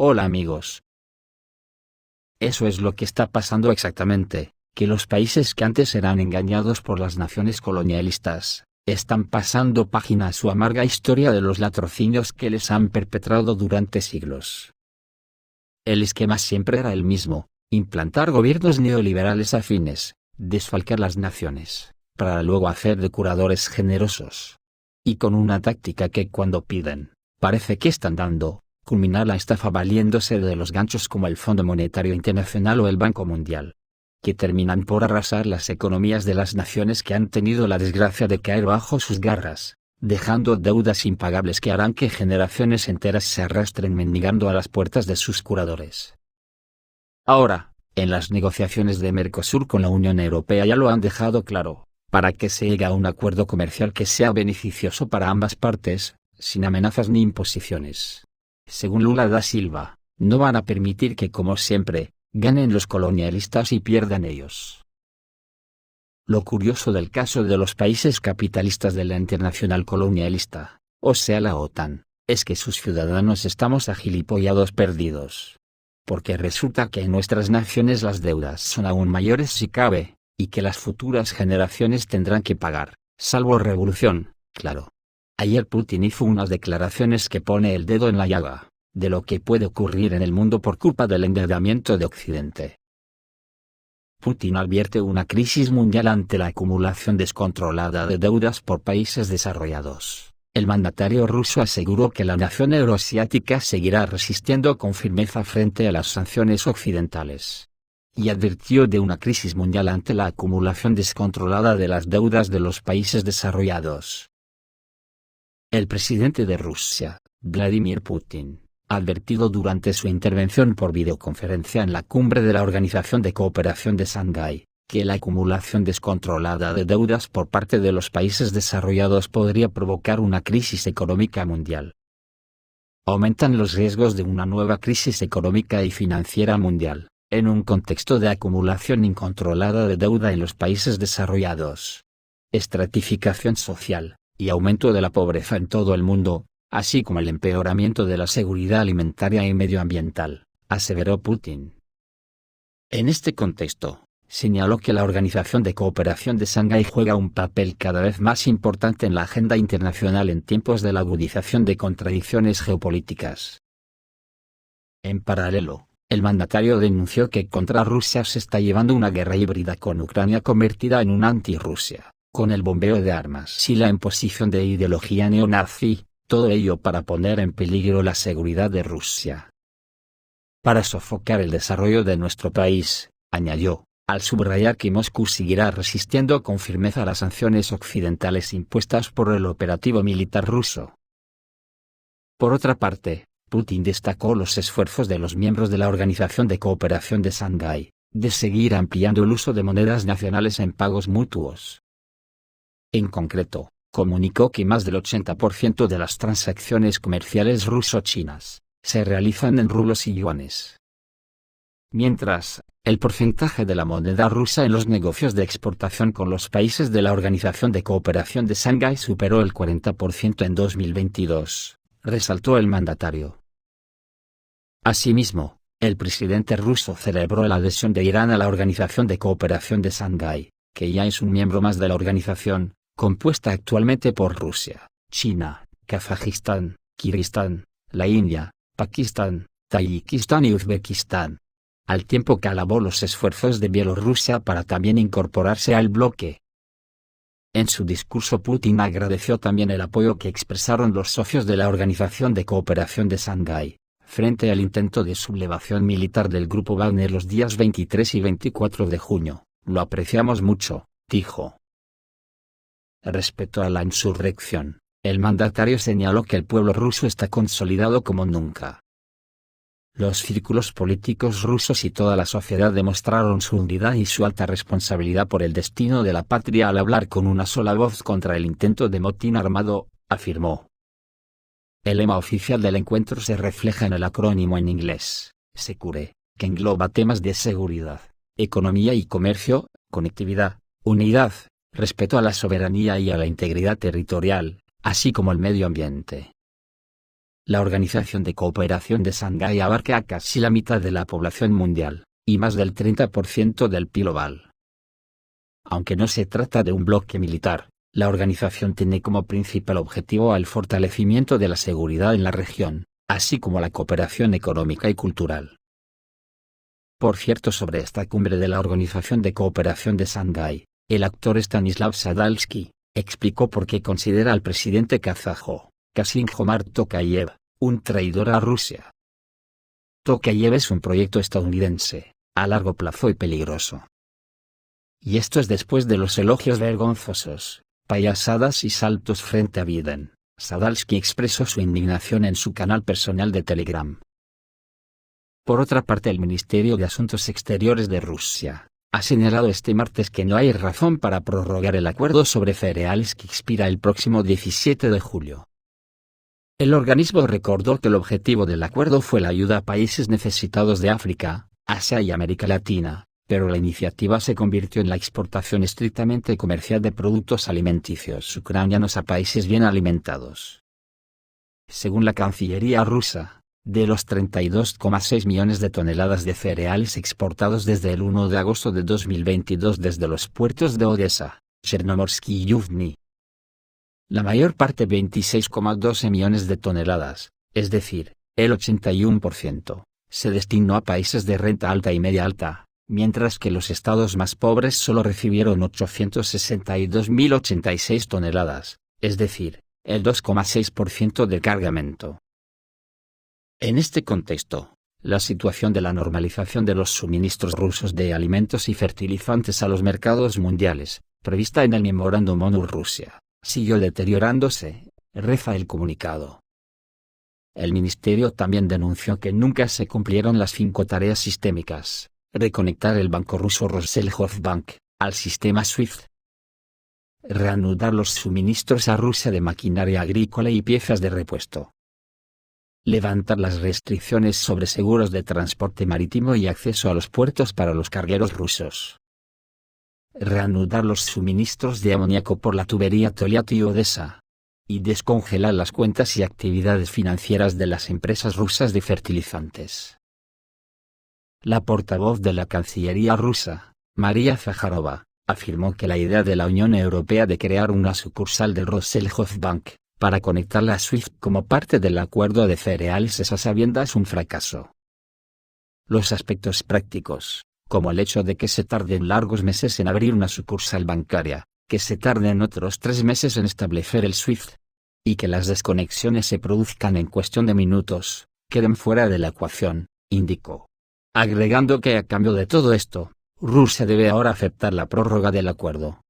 Hola amigos. Eso es lo que está pasando exactamente, que los países que antes eran engañados por las naciones colonialistas, están pasando página a su amarga historia de los latrocinios que les han perpetrado durante siglos. El esquema siempre era el mismo: implantar gobiernos neoliberales afines, desfalcar las naciones, para luego hacer de curadores generosos. Y con una táctica que cuando piden, parece que están dando, culminar la estafa valiéndose de los ganchos como el Fondo Monetario Internacional o el Banco Mundial, que terminan por arrasar las economías de las naciones que han tenido la desgracia de caer bajo sus garras, dejando deudas impagables que harán que generaciones enteras se arrastren mendigando a las puertas de sus curadores. Ahora, en las negociaciones de Mercosur con la Unión Europea ya lo han dejado claro: para que se llegue a un acuerdo comercial que sea beneficioso para ambas partes, sin amenazas ni imposiciones. Según Lula da Silva, no van a permitir que, como siempre, ganen los colonialistas y pierdan ellos. Lo curioso del caso de los países capitalistas de la internacional colonialista, o sea la OTAN, es que sus ciudadanos estamos agilipollados perdidos. Porque resulta que en nuestras naciones las deudas son aún mayores si cabe, y que las futuras generaciones tendrán que pagar, salvo revolución, claro. Ayer Putin hizo unas declaraciones que pone el dedo en la llaga, de lo que puede ocurrir en el mundo por culpa del endeudamiento de Occidente. Putin advierte una crisis mundial ante la acumulación descontrolada de deudas por países desarrollados. El mandatario ruso aseguró que la nación euroasiática seguirá resistiendo con firmeza frente a las sanciones occidentales. Y advirtió de una crisis mundial ante la acumulación descontrolada de las deudas de los países desarrollados. El presidente de Rusia, Vladimir Putin, ha advertido durante su intervención por videoconferencia en la cumbre de la Organización de Cooperación de Shanghái, que la acumulación descontrolada de deudas por parte de los países desarrollados podría provocar una crisis económica mundial. Aumentan los riesgos de una nueva crisis económica y financiera mundial, en un contexto de acumulación incontrolada de deuda en los países desarrollados, estratificación social, y aumento de la pobreza en todo el mundo, así como el empeoramiento de la seguridad alimentaria y medioambiental, aseveró Putin. En este contexto, señaló que la Organización de Cooperación de Shanghái juega un papel cada vez más importante en la agenda internacional en tiempos de la agudización de contradicciones geopolíticas. En paralelo, el mandatario denunció que contra Rusia se está llevando una guerra híbrida con Ucrania convertida en una anti-Rusia, con el bombeo de armas y la imposición de ideología neonazi, todo ello para poner en peligro la seguridad de Rusia. Para sofocar el desarrollo de nuestro país, añadió, al subrayar que Moscú seguirá resistiendo con firmeza las sanciones occidentales impuestas por el operativo militar ruso. Por otra parte, Putin destacó los esfuerzos de los miembros de la Organización de Cooperación de Shanghái, de seguir ampliando el uso de monedas nacionales en pagos mutuos. En concreto, comunicó que más del 80% de las transacciones comerciales ruso-chinas se realizan en rublos y yuanes. Mientras, el porcentaje de la moneda rusa en los negocios de exportación con los países de la Organización de Cooperación de Shanghái superó el 40% en 2022, resaltó el mandatario. Asimismo, el presidente ruso celebró la adhesión de Irán a la Organización de Cooperación de Shanghái, que ya es un miembro más de la organización, compuesta actualmente por Rusia, China, Kazajistán, Kirguistán, la India, Pakistán, Tayikistán y Uzbekistán, al tiempo que alabó los esfuerzos de Bielorrusia para también incorporarse al bloque. En su discurso Putin agradeció también el apoyo que expresaron los socios de la Organización de Cooperación de Shanghái, frente al intento de sublevación militar del grupo Wagner los días 23 y 24 de junio, lo apreciamos mucho, dijo. Respecto a la insurrección, el mandatario señaló que el pueblo ruso está consolidado como nunca. Los círculos políticos rusos y toda la sociedad demostraron su unidad y su alta responsabilidad por el destino de la patria al hablar con una sola voz contra el intento de motín armado, afirmó. El lema oficial del encuentro se refleja en el acrónimo en inglés, SECURE, que engloba temas de seguridad, economía y comercio, conectividad, unidad, respeto a la soberanía y a la integridad territorial, así como el medio ambiente. La Organización de Cooperación de Shanghái abarca a casi la mitad de la población mundial, y más del 30% del PIB global. Aunque no se trata de un bloque militar, la organización tiene como principal objetivo el fortalecimiento de la seguridad en la región, así como la cooperación económica y cultural. Por cierto, sobre esta cumbre de la Organización de Cooperación de Shanghái, el actor Stanislav Sadalski explicó por qué considera al presidente kazajo, Kassym-Jomart Tokayev, un traidor a Rusia. Tokayev es un proyecto estadounidense, a largo plazo y peligroso. Y esto es después de los elogios vergonzosos, payasadas y saltos frente a Biden. Sadalski expresó su indignación en su canal personal de Telegram. Por otra parte, el Ministerio de Asuntos Exteriores de Rusia ha señalado este martes que no hay razón para prorrogar el acuerdo sobre cereales que expira el próximo 17 de julio. El organismo recordó que el objetivo del acuerdo fue la ayuda a países necesitados de África, Asia y América Latina, pero la iniciativa se convirtió en la exportación estrictamente comercial de productos alimenticios ucranianos a países bien alimentados. Según la Cancillería rusa, de los 32,6 millones de toneladas de cereales exportados desde el 1 de agosto de 2022 desde los puertos de Odessa, Chernomorsk y Yuzhny, la mayor parte 26,12 millones de toneladas, es decir, el 81%, se destinó a países de renta alta y media alta, mientras que los estados más pobres solo recibieron 862.086 toneladas, es decir, el 2,6% del cargamento. En este contexto, la situación de la normalización de los suministros rusos de alimentos y fertilizantes a los mercados mundiales, prevista en el Memorándum ONU-Rusia, siguió deteriorándose, reza el comunicado. El ministerio también denunció que nunca se cumplieron las 5 tareas sistémicas: reconectar el banco ruso Roselkhozbank al sistema SWIFT, reanudar los suministros a Rusia de maquinaria agrícola y piezas de repuesto, levantar las restricciones sobre seguros de transporte marítimo y acceso a los puertos para los cargueros rusos, reanudar los suministros de amoníaco por la tubería Tolyatti-Odessa, y descongelar las cuentas y actividades financieras de las empresas rusas de fertilizantes. La portavoz de la Cancillería rusa, María Zakharova, afirmó que la idea de la Unión Europea de crear una sucursal de Roselkhozbank para conectarla a SWIFT como parte del acuerdo de cereales es a sabiendas un fracaso. Los aspectos prácticos, como el hecho de que se tarden largos meses en abrir una sucursal bancaria, que se tarden otros 3 meses en establecer el SWIFT, y que las desconexiones se produzcan en cuestión de minutos, queden fuera de la ecuación, indicó. Agregando que a cambio de todo esto, Rusia debe ahora aceptar la prórroga del acuerdo.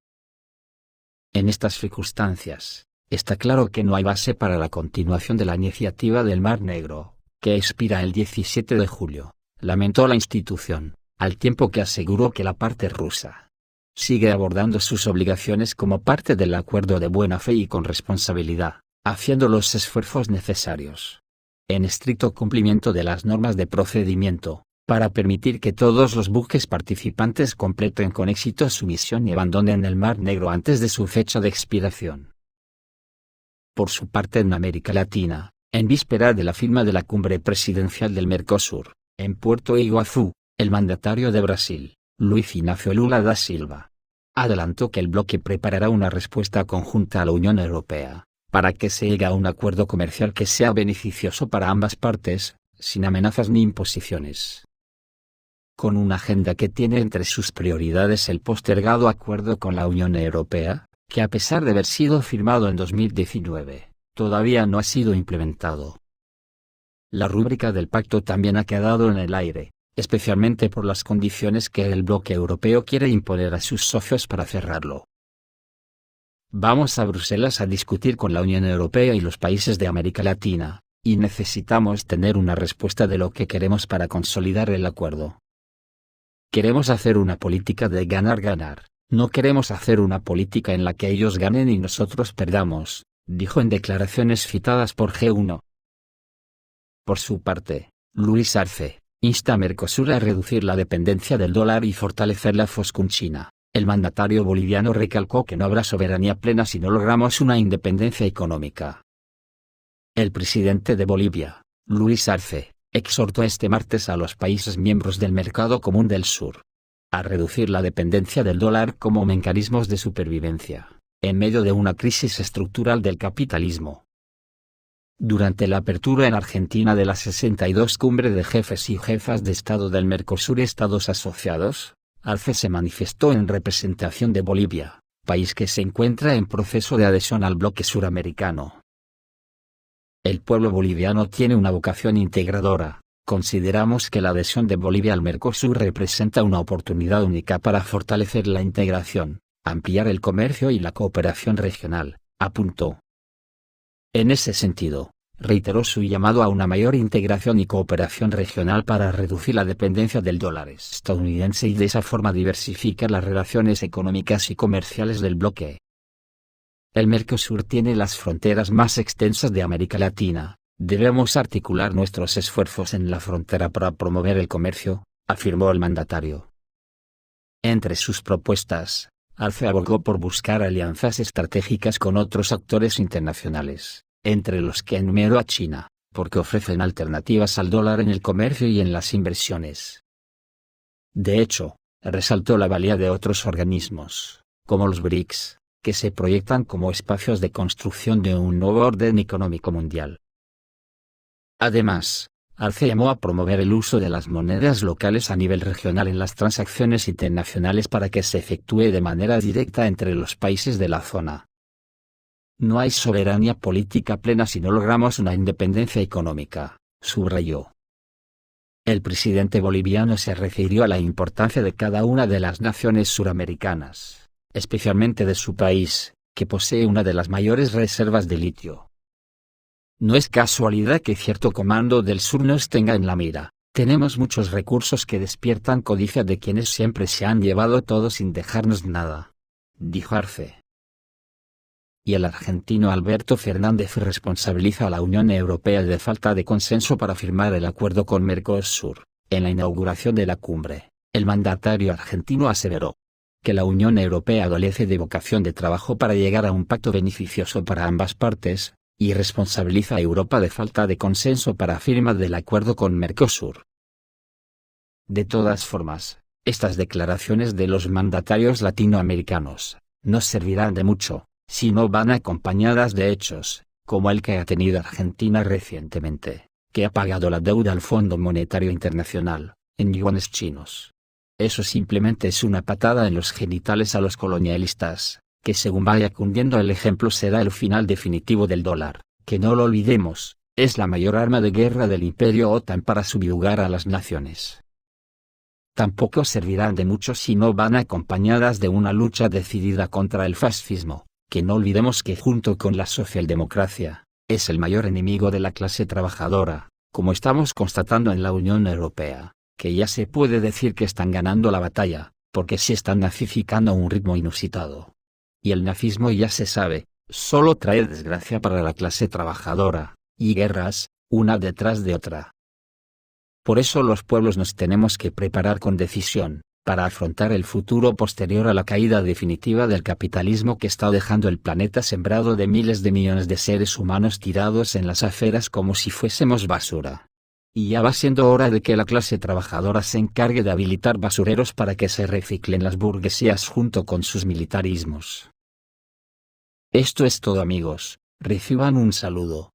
En estas circunstancias, está claro que no hay base para la continuación de la iniciativa del Mar Negro, que expira el 17 de julio, lamentó la institución, al tiempo que aseguró que la parte rusa sigue abordando sus obligaciones como parte del acuerdo de buena fe y con responsabilidad, haciendo los esfuerzos necesarios, en estricto cumplimiento de las normas de procedimiento, para permitir que todos los buques participantes completen con éxito su misión y abandonen el Mar Negro antes de su fecha de expiración. Por su parte, en América Latina, en víspera de la firma de la cumbre presidencial del Mercosur, en Puerto Iguazú, el mandatario de Brasil, Luiz Inácio Lula da Silva, adelantó que el bloque preparará una respuesta conjunta a la Unión Europea, para que se llegue a un acuerdo comercial que sea beneficioso para ambas partes, sin amenazas ni imposiciones. Con una agenda que tiene entre sus prioridades el postergado acuerdo con la Unión Europea, que a pesar de haber sido firmado en 2019, todavía no ha sido implementado. La rúbrica del pacto también ha quedado en el aire, especialmente por las condiciones que el bloque europeo quiere imponer a sus socios para cerrarlo. Vamos a Bruselas a discutir con la Unión Europea y los países de América Latina, y necesitamos tener una respuesta de lo que queremos para consolidar el acuerdo. Queremos hacer una política de ganar-ganar, no queremos hacer una política en la que ellos ganen y nosotros perdamos, dijo en declaraciones citadas por G1. Por su parte, Luis Arce insta a Mercosur a reducir la dependencia del dólar y fortalecer la FOS con China. El mandatario boliviano recalcó que no habrá soberanía plena si no logramos una independencia económica. El presidente de Bolivia, Luis Arce, exhortó este martes a los países miembros del Mercado Común del Sur a reducir la dependencia del dólar como mecanismos de supervivencia, en medio de una crisis estructural del capitalismo. Durante la apertura en Argentina de la 62 Cumbre de Jefes y Jefas de Estado del Mercosur y Estados Asociados, Arce se manifestó en representación de Bolivia, país que se encuentra en proceso de adhesión al bloque suramericano. El pueblo boliviano tiene una vocación integradora. Consideramos que la adhesión de Bolivia al Mercosur representa una oportunidad única para fortalecer la integración, ampliar el comercio y la cooperación regional, apuntó. En ese sentido, reiteró su llamado a una mayor integración y cooperación regional para reducir la dependencia del dólar estadounidense y de esa forma diversificar las relaciones económicas y comerciales del bloque. El Mercosur tiene las fronteras más extensas de América Latina. Debemos articular nuestros esfuerzos en la frontera para promover el comercio, afirmó el mandatario. Entre sus propuestas, Arce abogó por buscar alianzas estratégicas con otros actores internacionales, entre los que enumeró a China, porque ofrecen alternativas al dólar en el comercio y en las inversiones. De hecho, resaltó la valía de otros organismos, como los BRICS, que se proyectan como espacios de construcción de un nuevo orden económico mundial. Además, Arce llamó a promover el uso de las monedas locales a nivel regional en las transacciones internacionales para que se efectúe de manera directa entre los países de la zona. No hay soberanía política plena si no logramos una independencia económica, subrayó. El presidente boliviano se refirió a la importancia de cada una de las naciones suramericanas, especialmente de su país, que posee una de las mayores reservas de litio. No es casualidad que cierto comando del sur nos tenga en la mira. Tenemos muchos recursos que despiertan codicia de quienes siempre se han llevado todo sin dejarnos nada, dijo Arce. Y el argentino Alberto Fernández responsabiliza a la Unión Europea de falta de consenso para firmar el acuerdo con Mercosur. En la inauguración de la cumbre, el mandatario argentino aseveró que la Unión Europea adolece de vocación de trabajo para llegar a un pacto beneficioso para ambas partes, y responsabiliza a Europa de falta de consenso para firma del acuerdo con Mercosur. De todas formas, estas declaraciones de los mandatarios latinoamericanos no servirán de mucho, si no van acompañadas de hechos, como el que ha tenido Argentina recientemente, que ha pagado la deuda al Fondo Monetario Internacional, en yuanes chinos. Eso simplemente es una patada en los genitales a los colonialistas, que según vaya cundiendo el ejemplo será el final definitivo del dólar, que no lo olvidemos, es la mayor arma de guerra del imperio OTAN para subyugar a las naciones. Tampoco servirán de mucho si no van acompañadas de una lucha decidida contra el fascismo, que no olvidemos que junto con la socialdemocracia, es el mayor enemigo de la clase trabajadora, como estamos constatando en la Unión Europea, que ya se puede decir que están ganando la batalla, porque se están nazificando a un ritmo inusitado. Y el nazismo ya se sabe, solo trae desgracia para la clase trabajadora, y guerras, una detrás de otra. Por eso los pueblos nos tenemos que preparar con decisión, para afrontar el futuro posterior a la caída definitiva del capitalismo que está dejando el planeta sembrado de miles de millones de seres humanos tirados en las aceras como si fuésemos basura. Y ya va siendo hora de que la clase trabajadora se encargue de habilitar basureros para que se reciclen las burguesías junto con sus militarismos. Esto es todo amigos, reciban un saludo.